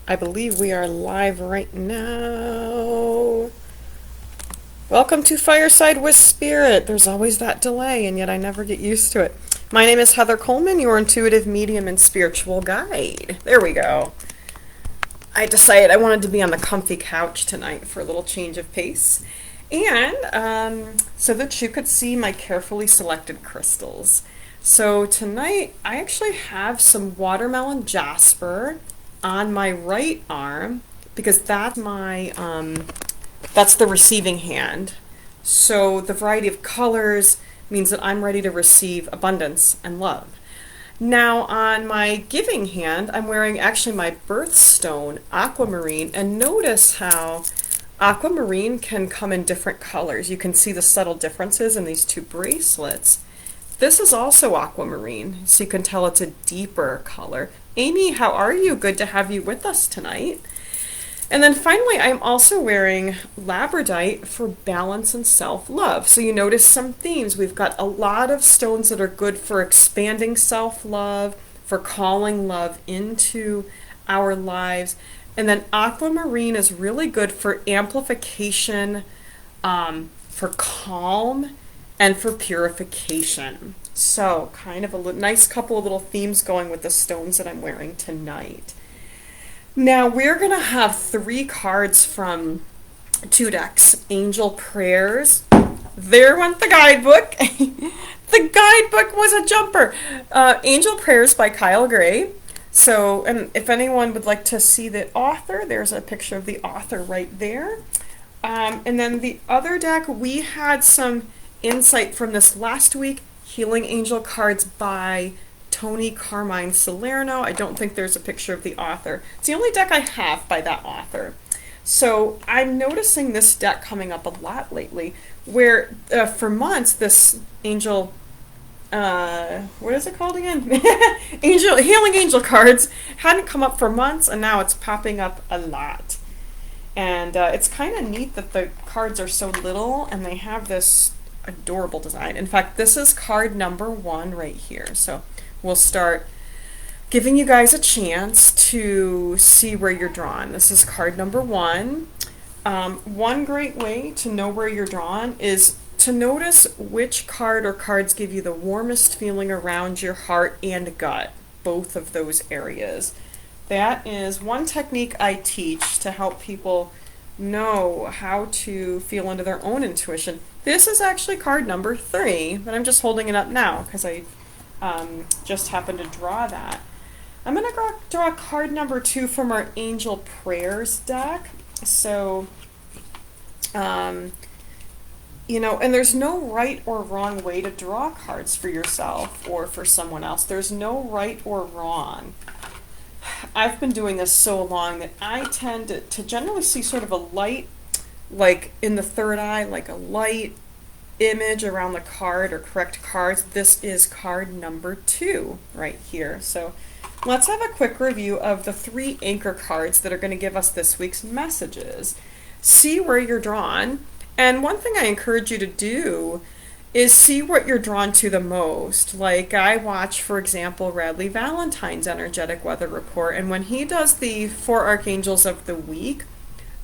I believe we are live right now. Welcome to Fireside with Spirit. There's always that delay, and yet I never get used to it. My name is Heather Coleman, your intuitive medium and spiritual guide. There we go. I decided I wanted to be on the comfy couch tonight for a little change of pace. And so that you could see my carefully selected crystals. So tonight I actually have some watermelon jasper on my right arm because that's the receiving hand. So the variety of colors means that I'm ready to receive abundance and love. Now on my giving hand, I'm wearing actually my birthstone, aquamarine, and notice how aquamarine can come in different colors. You can see the subtle differences in these two bracelets. This is also aquamarine, so you can tell it's a deeper color. Amy, how are you? Good to have you with us tonight. And then finally, I'm also wearing labradorite for balance and self-love. So you notice some themes. We've got a lot of stones that are good for expanding self-love, for calling love into our lives. And then aquamarine is really good for amplification, for calm, and for purification. So kind of a nice couple of little themes going with the stones that I'm wearing tonight. Now we're going to have 3 cards from 2 decks. Angel Prayers. There went the guidebook. The guidebook was a jumper. Angel Prayers by Kyle Gray. So, and if anyone would like to see the author, there's a picture of the author right there. And then the other deck, we had some insight from this last week, Healing Angel cards by Tony Carmine Salerno. I don't think there's a picture of the author. It's the only deck I have by that author. So I'm noticing this deck coming up a lot lately, where for months this angel, what is it called again? Healing Angel cards hadn't come up for months, and now it's popping up a lot. And it's kind of neat that the cards are so little and they have this adorable design. In fact, this is card number 1 right here. So we'll start giving you guys a chance to see where you're drawn. This is card number 1. One great way to know where you're drawn is to notice which card or cards give you the warmest feeling around your heart and gut, both of those areas. That is one technique I teach to help people know how to feel into their own intuition. This is actually card number 3, but I'm just holding it up now because I just happened to draw that. I'm going to draw card number 2 from our Angel Prayers deck. So, you know, and there's no right or wrong way to draw cards for yourself or for someone else. There's no right or wrong. I've been doing this so long that I tend to generally see sort of a light, like in the third eye, like a light image around the card or correct cards. This is card number 2 right here. So let's have a quick review of the 3 anchor cards that are going to give us this week's messages. See where you're drawn. And one thing I encourage you to do is see what you're drawn to the most. Like I watch, for example, Radley Valentine's energetic weather report, and when he does the 4 archangels of the week,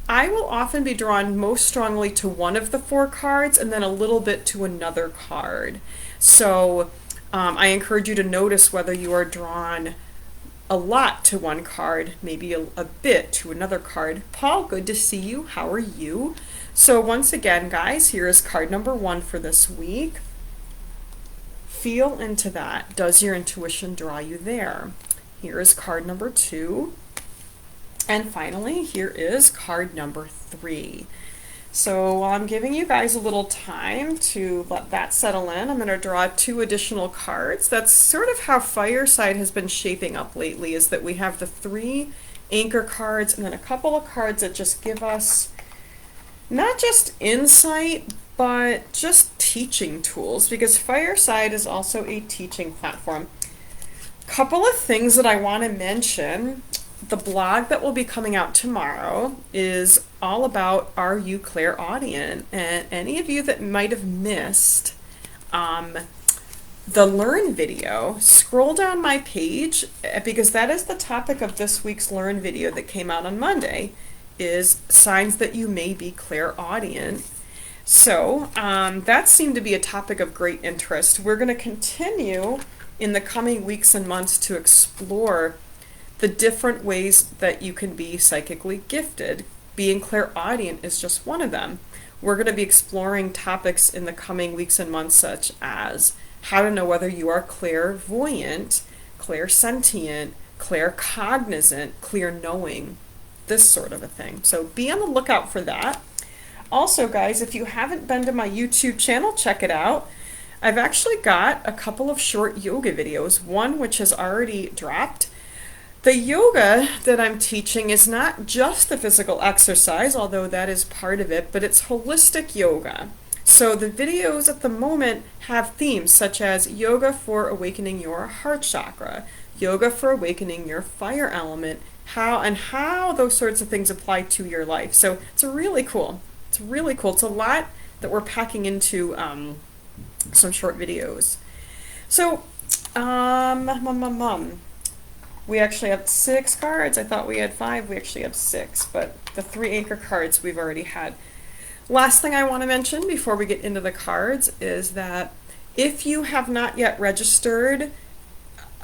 I will often be drawn most strongly to one of the 4 cards and then a little bit to another card. So I encourage you to notice whether you are drawn a lot to one card, maybe a bit to another card. Paul, good to see you. How are you? So once again, guys, here is card number 1 for this week. Feel into that. Does your intuition draw you there? Here is card number 2. And finally, here is card number 3. So while I'm giving you guys a little time to let that settle in, I'm going to draw 2 additional cards. That's sort of how Fireside has been shaping up lately, is that we have the 3 anchor cards and then a couple of cards that just give us not just insight, but just teaching tools, because Fireside is also a teaching platform. Couple of things that I want to mention. The blog that will be coming out tomorrow is all about Are You Clairaudient? And any of you that might have missed the Learn video, scroll down my page because that is the topic of this week's Learn video that came out on Monday, is signs that you may be clairaudient. So that seemed to be a topic of great interest. We're going to continue in the coming weeks and months to explore the different ways that you can be psychically gifted. Being clairaudient is just one of them. We're going to be exploring topics in the coming weeks and months such as how to know whether you are clairvoyant, clairsentient, claircognizant, clear knowing, this sort of a thing. So be on the lookout for that. Also, guys, if you haven't been to my YouTube channel, check it out. I've actually got a couple of short yoga videos, one which has already dropped. The yoga that I'm teaching is not just the physical exercise, although that is part of it, but it's holistic yoga. So the videos at the moment have themes such as yoga for awakening your heart chakra, yoga for awakening your fire element, how those sorts of things apply to your life. So it's really cool. It's really cool. It's a lot that we're packing into some short videos. So, we actually have 6 cards. I thought we had 5. We actually have 6, but the 3 anchor cards we've already had. Last thing I want to mention before we get into the cards is that if you have not yet registered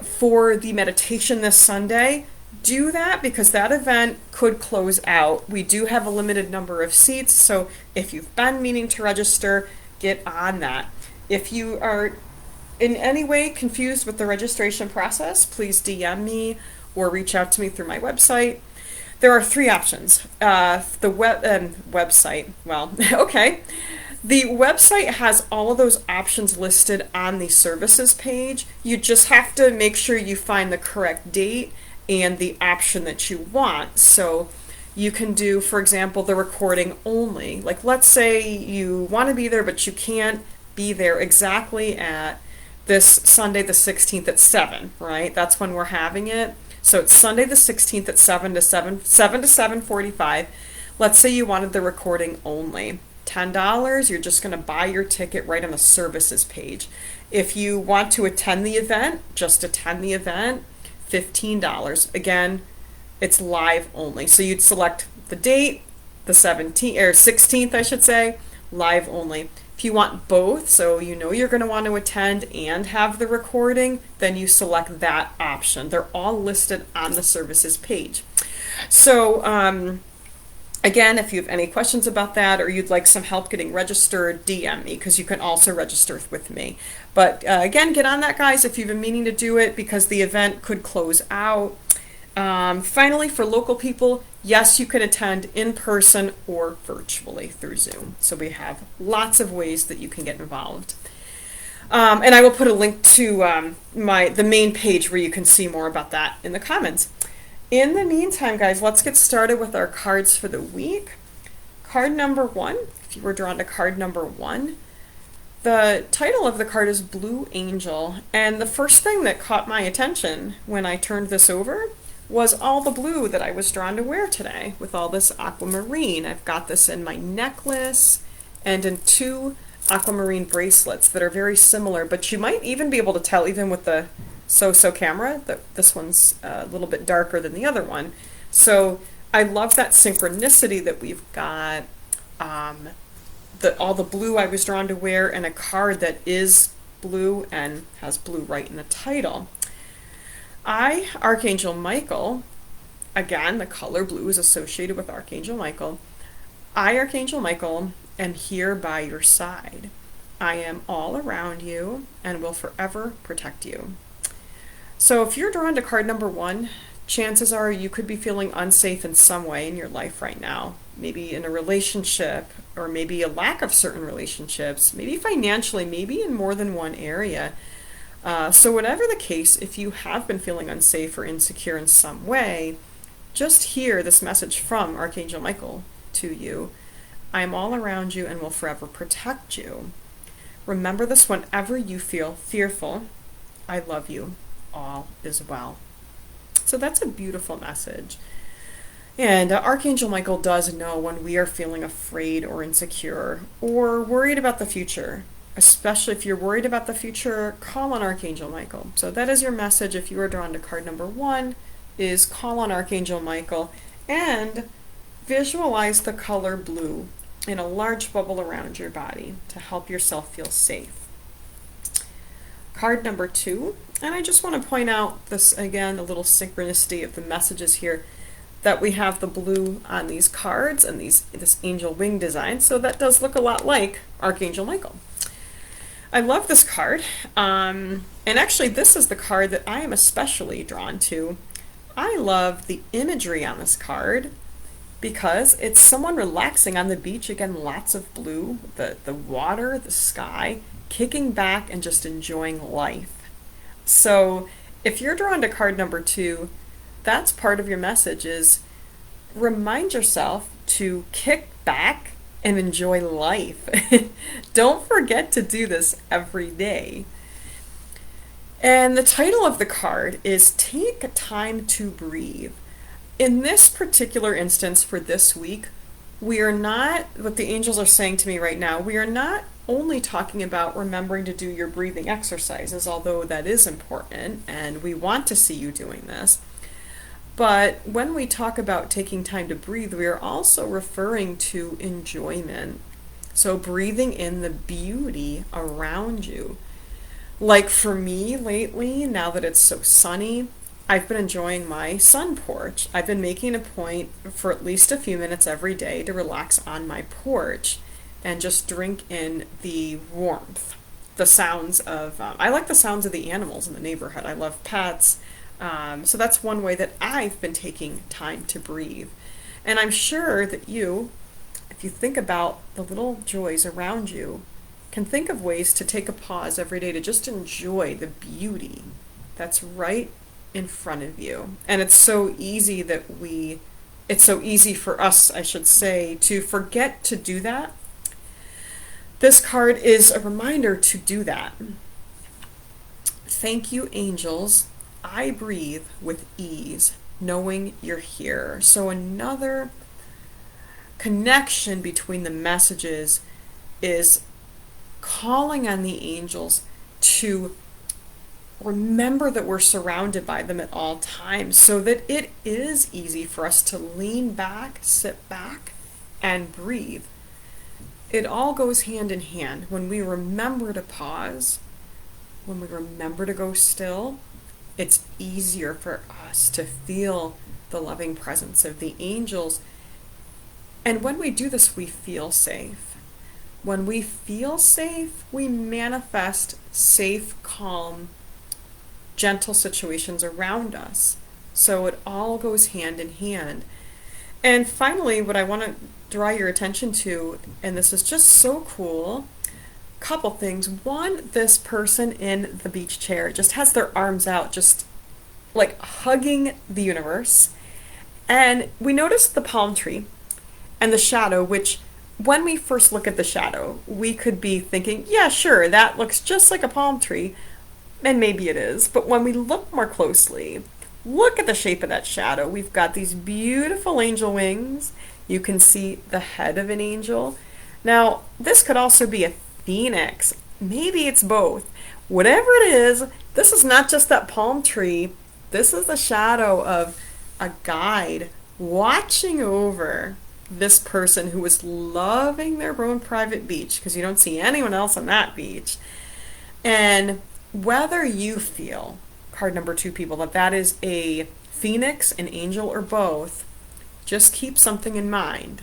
for the meditation this Sunday, do that because that event could close out. We do have a limited number of seats, so if you've been meaning to register, get on that. If you are in any way confused with the registration process, please DM me or reach out to me through my website. There are 3 options. The website, well, okay. The website has all of those options listed on the services page. You just have to make sure you find the correct date and the option that you want. So you can do, for example, the recording only. Like, let's say you want to be there, but you can't be there exactly at this Sunday the 16th at 7, right? That's when we're having it. So it's Sunday the 16th at 7 to 7:45. Let's say you wanted the recording only. $10, you're just going to buy your ticket right on the services page. If you want to attend the event, just attend the event, $15. Again, it's live only. So you'd select the date, the 17th or 16th, I should say, live only. If you want both, so you know you're going to want to attend and have the recording, then you select that option. They're all listed on the services page. So again, if you have any questions about that or you'd like some help getting registered, DM me because you can also register with me. But again, get on that, guys, if you've been meaning to do it because the event could close out. Finally, for local people, yes, you can attend in person or virtually through Zoom. So we have lots of ways that you can get involved. And I will put a link to the main page where you can see more about that in the comments. In the meantime, guys, let's get started with our cards for the week. Card number 1, if you were drawn to card number 1, the title of the card is Blue Angel. And the first thing that caught my attention when I turned this over was all the blue that I was drawn to wear today with all this aquamarine. I've got this in my necklace and in 2 aquamarine bracelets that are very similar, but you might even be able to tell even with the so-so camera that this one's a little bit darker than the other one. So I love that synchronicity that we've got, all the blue I was drawn to wear and a card that is blue and has blue right in the title. Archangel Michael, again, the color blue is associated with Archangel Michael. Archangel Michael, am here by your side. I am all around you and will forever protect you. So if you're drawn to card number 1, chances are you could be feeling unsafe in some way in your life right now. Maybe in a relationship, or maybe a lack of certain relationships, maybe financially, maybe in more than one area. So whatever the case, if you have been feeling unsafe or insecure in some way, just hear this message from Archangel Michael to you. I am all around you and will forever protect you. Remember this whenever you feel fearful. I love you. All is well. So that's a beautiful message. And Archangel Michael does know when we are feeling afraid or insecure or worried about the future. especially if you're worried about the future, call on Archangel Michael. So that is your message if you are drawn to card number 1, is call on Archangel Michael and visualize the color blue in a large bubble around your body to help yourself feel safe. Card number 2, and I just want to point out this again, a little synchronicity of the messages here, that we have the blue on these cards and this angel wing design, so that does look a lot like Archangel Michael. I love this card, and actually this is the card that I am especially drawn to. I love the imagery on this card because it's someone relaxing on the beach, again, lots of blue, the water, the sky, kicking back and just enjoying life. So if you're drawn to card number 2, that's part of your message, is remind yourself to kick back and enjoy life. Don't forget to do this every day. And the title of the card is Take Time to Breathe. In this particular instance for this week, we are not, what the angels are saying to me right now, we are not only talking about remembering to do your breathing exercises, although that is important and we want to see you doing this. But when we talk about taking time to breathe, we are also referring to enjoyment. So breathing in the beauty around you. Like for me lately, now that it's so sunny, I've been enjoying my sun porch. I've been making a point for at least a few minutes every day to relax on my porch and just drink in the warmth. The sounds of, I like the sounds of the animals in the neighborhood. I love pets. So that's one way that I've been taking time to breathe. And I'm sure that you, if you think about the little joys around you, can think of ways to take a pause every day to just enjoy the beauty that's right in front of you. And it's so easy it's so easy for us, I should say, to forget to do that. This card is a reminder to do that. Thank you, angels. I breathe with ease, knowing you're here. So another connection between the messages is calling on the angels to remember that we're surrounded by them at all times, so that it is easy for us to lean back, sit back, and breathe. It all goes hand in hand. When we remember to pause, when we remember to go still, it's easier for us to feel the loving presence of the angels. And when we do this, we feel safe. When we feel safe, we manifest safe, calm, gentle situations around us. So it all goes hand in hand. And finally, what I want to draw your attention to, and this is just so cool, couple things. One, this person in the beach chair just has their arms out, just like hugging the universe. And we noticed the palm tree and the shadow, which when we first look at the shadow, we could be thinking, yeah, sure, that looks just like a palm tree. And maybe it is. But when we look more closely, look at the shape of that shadow. We've got these beautiful angel wings. You can see the head of an angel. Now, this could also be a phoenix. Maybe it's both. Whatever it is, this is not just that palm tree. This is the shadow of a guide watching over this person who is loving their own private beach, because you don't see anyone else on that beach. And whether you feel, card number 2, people, that is a phoenix, an angel, or both, just keep something in mind.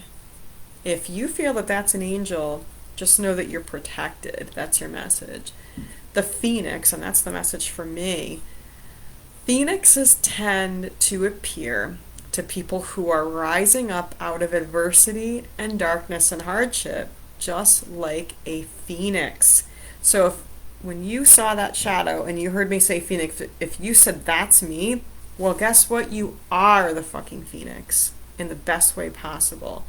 If you feel that that's an angel, just know that you're protected. That's your message. The phoenix, and that's the message for me, phoenixes tend to appear to people who are rising up out of adversity and darkness and hardship, just like a phoenix. So when you saw that shadow and you heard me say phoenix, if you said that's me, well, guess what? You are the fucking phoenix in the best way possible.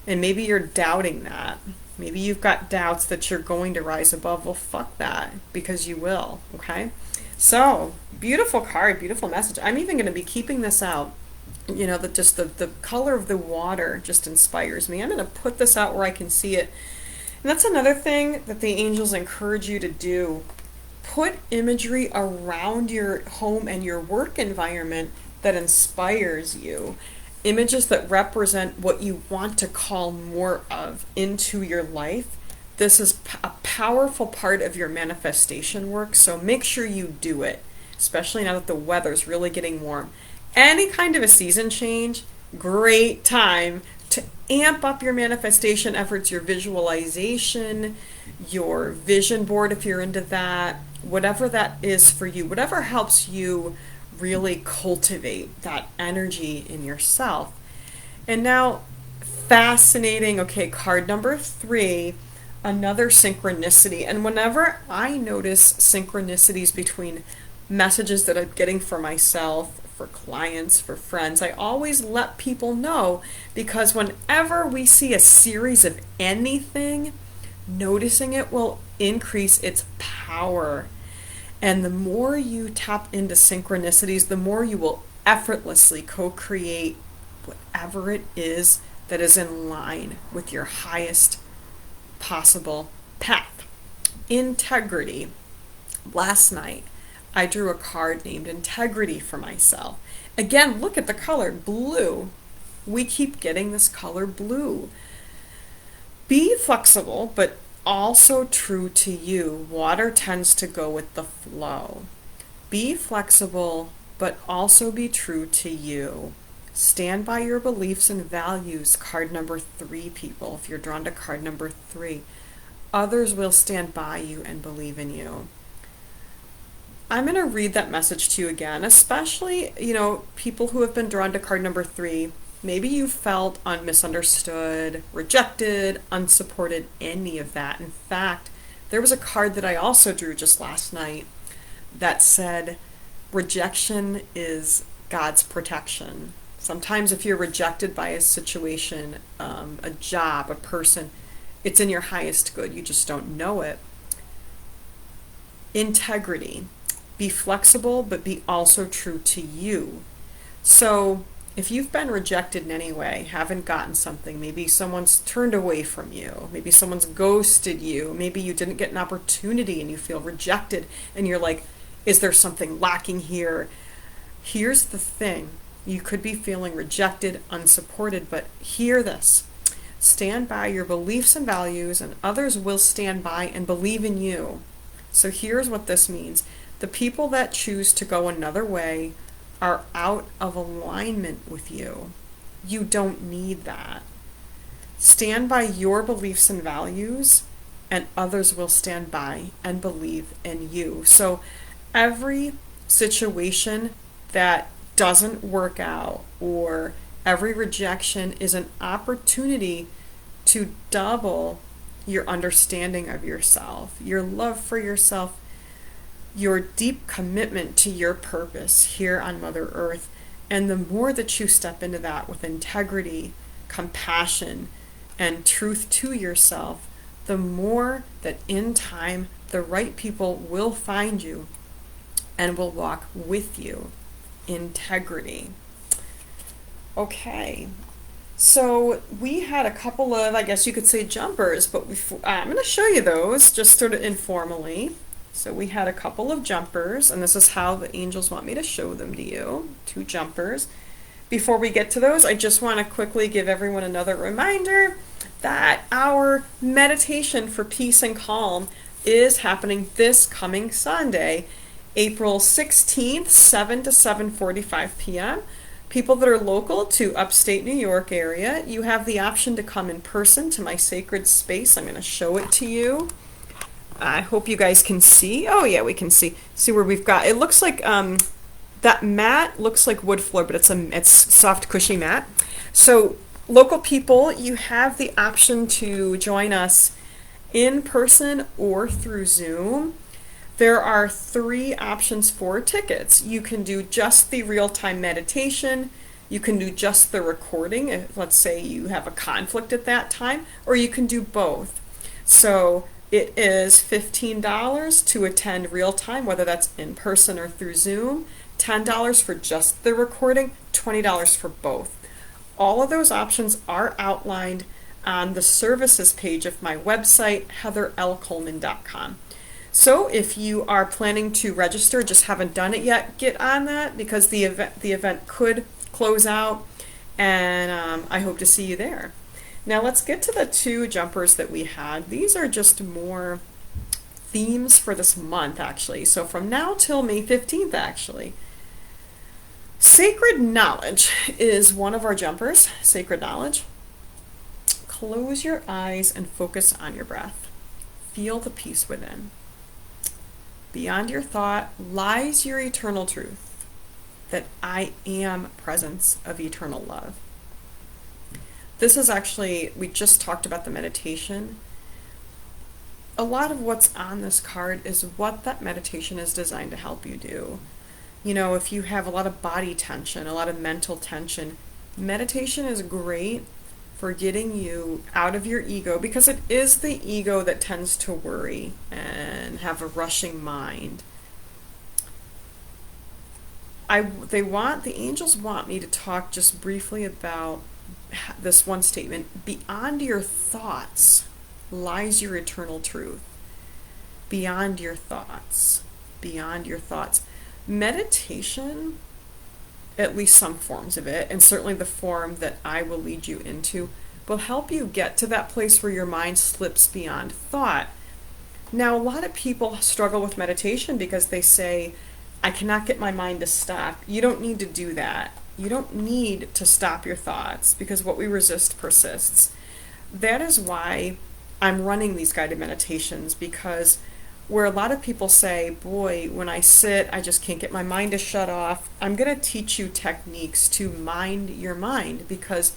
And maybe you're doubting that. Maybe you've got doubts that you're going to rise above. Well, fuck that, because you will, okay? So, beautiful card, beautiful message. I'm even going to be keeping this out. You know, that just the color of the water just inspires me. I'm going to put this out where I can see it. And that's another thing that the angels encourage you to do. Put imagery around your home and your work environment that inspires you. Images that represent what you want to call more of into your life. This is a powerful part of your manifestation work, so make sure you do it, especially now that the weather's really getting warm. Any kind of a season change, great time to amp up your manifestation efforts, your visualization, your vision board if you're into that, whatever that is for you, whatever helps you really cultivate that energy in yourself. And now, fascinating, okay, card number 3, another synchronicity. And whenever I notice synchronicities between messages that I'm getting for myself, for clients, for friends, I always let people know, because whenever we see a series of anything, noticing it will increase its power. And the more you tap into synchronicities, the more you will effortlessly co-create whatever it is that is in line with your highest possible path. Integrity. Last night, I drew a card named Integrity for myself. Again, look at the color, blue. We keep getting this color blue. Be flexible, but also true to you. Water tends to go with the flow. Be flexible, but also be true to you. Stand by your beliefs and values. Card number 3, people. If you're drawn to card number 3, others will stand by you and believe in you. I'm going to read that message to you again, especially, people who have been drawn to card number 3. Maybe you felt misunderstood, rejected, unsupported, any of that. In fact, there was a card that I also drew just last night that said, rejection is God's protection. Sometimes if you're rejected by a situation, a job, a person, it's in your highest good. You just don't know it. Integrity. Be flexible, but be also true to you. So if you've been rejected in any way, haven't gotten something, maybe someone's turned away from you, maybe someone's ghosted you, maybe you didn't get an opportunity and you feel rejected and you're like, is there something lacking here? Here's the thing. You could be feeling rejected, unsupported, but hear this. Stand by your beliefs and values, and others will stand by and believe in you. So here's what this means. The people that choose to go another way are out of alignment with you. You don't need that. Stand by your beliefs and values, and others will stand by and believe in you. So every situation that doesn't work out, or every rejection, is an opportunity to double your understanding of yourself, your love for yourself, your deep commitment to your purpose here on Mother Earth. And the more that you step into that with integrity, compassion, and truth to yourself, the more that in time the right people will find you and will walk with you. Integrity. Okay. So we had a couple of, I guess you could say, jumpers, but I'm going to show you those just sort of informally. So we had a couple of jumpers, and this is how the angels want me to show them to you. 2 jumpers. Before we get to those, I just want to quickly give everyone another reminder that our meditation for peace and calm is happening this coming Sunday, April 16th, 7 to 7:45 p.m. People that are local to upstate New York area, you have the option to come in person to my sacred space. I'm going to show it to you. I hope you guys can see. Oh yeah, we can see. See where we've got. It looks like that mat looks like wood floor, but it's soft, cushy mat. So local people, you have the option to join us in person or through Zoom. There are 3 options for tickets. You can do just the real-time meditation. You can do just the recording, if let's say you have a conflict at that time, or you can do both. So it is $15 to attend real time, whether that's in person or through Zoom, $10 for just the recording, $20 for both. All of those options are outlined on the services page of my website, heatherlcoleman.com. So if you are planning to register, just haven't done it yet, get on that, because the event could close out, and I hope to see you there. Now let's get to the 2 jumpers that we had. These are just more themes for this month, actually. So from now till May 15th, actually. Sacred knowledge is one of our jumpers. Sacred knowledge. Close your eyes and focus on your breath. Feel the peace within. Beyond your thought lies your eternal truth, that I am presence of eternal love. This is actually, we just talked about the meditation. A lot of what's on this card is what that meditation is designed to help you do. You know, if you have a lot of body tension, a lot of mental tension, meditation is great for getting you out of your ego, because it is the ego that tends to worry and have a rushing mind. The angels want me to talk just briefly about this one statement. Beyond your thoughts lies your eternal truth. Beyond your thoughts. Beyond your thoughts. Meditation, at least some forms of it, and certainly the form that I will lead you into, will help you get to that place where your mind slips beyond thought. Now, a lot of people struggle with meditation because they say, I cannot get my mind to stop. You don't need to do that. You don't need to stop your thoughts, because what we resist persists. That is why I'm running these guided meditations, because where a lot of people say, boy, when I sit, I just can't get my mind to shut off. I'm going to teach you techniques to mind your mind, because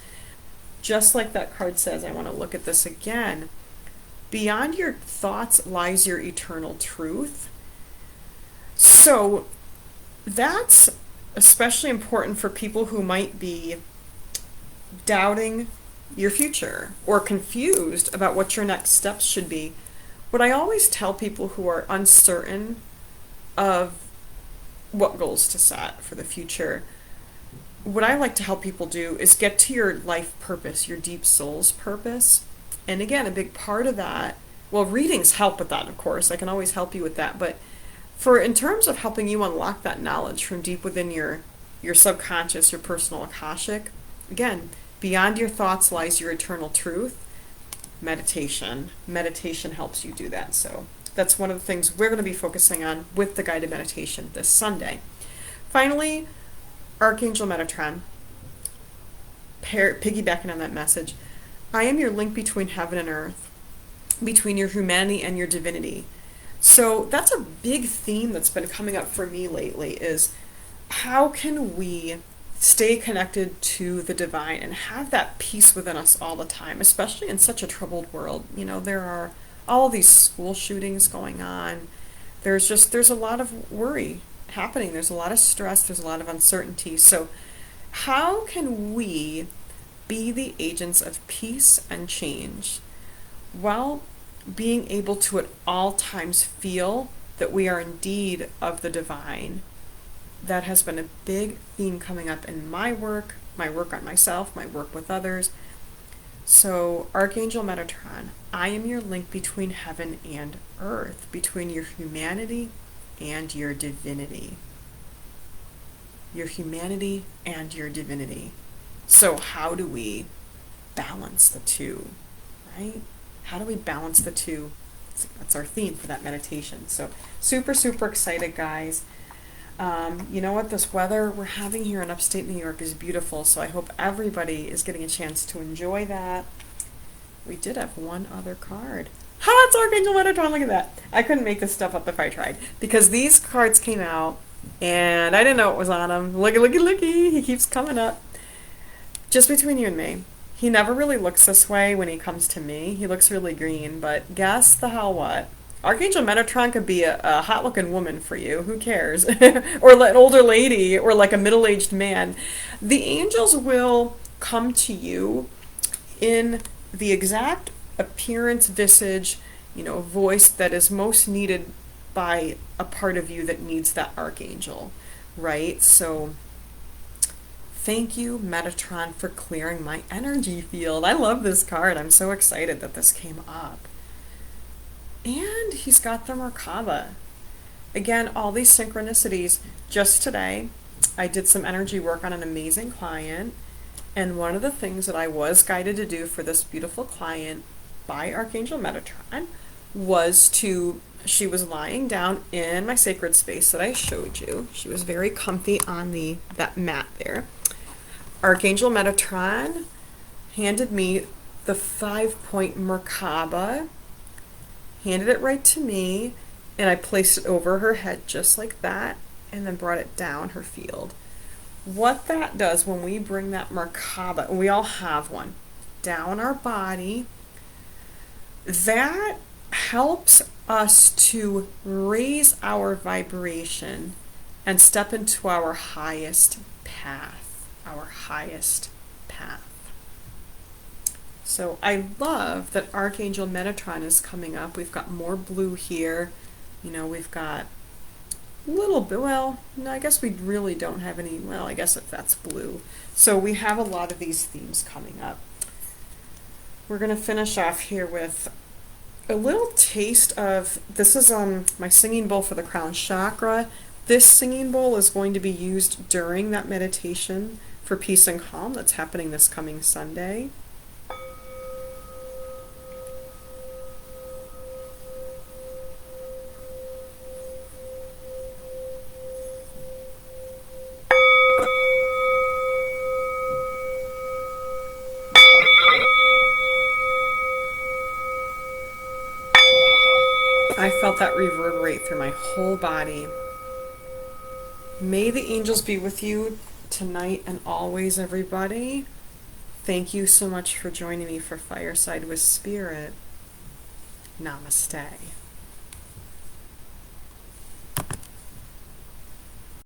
just like that card says, I want to look at this again. Beyond your thoughts lies your eternal truth. So that's especially important for people who might be doubting your future or confused about what your next steps should be. What I always tell people who are uncertain of what goals to set for the future, what I like to help people do is get to your life purpose, your deep soul's purpose. And again, a big part of that, well, readings help with that, of course. I can always help you with that. But in terms of helping you unlock that knowledge from deep within your subconscious, your personal Akashic, again, beyond your thoughts lies your eternal truth. Meditation helps you do that. So that's one of the things we're going to be focusing on with the guided meditation this Sunday. Finally, Archangel Metatron, piggybacking on that message, I am your link between heaven and earth, between your humanity and your divinity. So that's a big theme that's been coming up for me lately, is how can we stay connected to the divine and have that peace within us all the time, especially in such a troubled world. You know, there are all these school shootings going on. There's a lot of worry happening. There's a lot of stress. There's a lot of uncertainty. So how can we be the agents of peace and change while being able to at all times feel that we are indeed of the divine? That has been a big theme coming up in my work on myself, my work with others. So Archangel Metatron, I am your link between heaven and earth, between your humanity and your divinity. Your humanity and your divinity. So how do we balance the two, right? How do we balance the two? That's our theme for that meditation. So super, super excited, guys. You know what? This weather we're having here in upstate New York is beautiful, so I hope everybody is getting a chance to enjoy that. We did have one other card. Ha! It's Archangel Metatron. Look at that. I couldn't make this stuff up if I tried, because these cards came out, and I didn't know what was on them. Looky. He keeps coming up. Just between you and me, he never really looks this way when he comes to me. He looks really green, but guess the hell what? Archangel Metatron could be a hot-looking woman for you. Who cares? Or an older lady, or like a middle-aged man. The angels will come to you in the exact appearance, visage, voice that is most needed by a part of you that needs that archangel, right? So Thank you, Metatron, for clearing my energy field. I love this card. I'm so excited that this came up. And he's got the Merkaba. Again, all these synchronicities. Just today, I did some energy work on an amazing client, and one of the things that I was guided to do for this beautiful client by Archangel Metatron was she was lying down in my sacred space that I showed you. She was very comfy on that mat there. Archangel Metatron handed me the 5-point Merkaba, handed it right to me, and I placed it over her head just like that, and then brought it down her field. What that does when we bring that Merkaba, and we all have one, down our body, that helps us to raise our vibration and step into our highest path, So I love that Archangel Metatron is coming up. We've got more blue here. We've got a little bit, well, no, I guess we really don't have any, well, I guess if that's blue. So we have a lot of these themes coming up. We're going to finish off here with a little taste of, this is my singing bowl for the crown chakra. This singing bowl is going to be used during that meditation for peace and calm that's happening this coming Sunday. I felt that reverberate through my whole body. May the angels be with you tonight and always, everybody. Thank you so much for joining me for Fireside with Spirit. Namaste.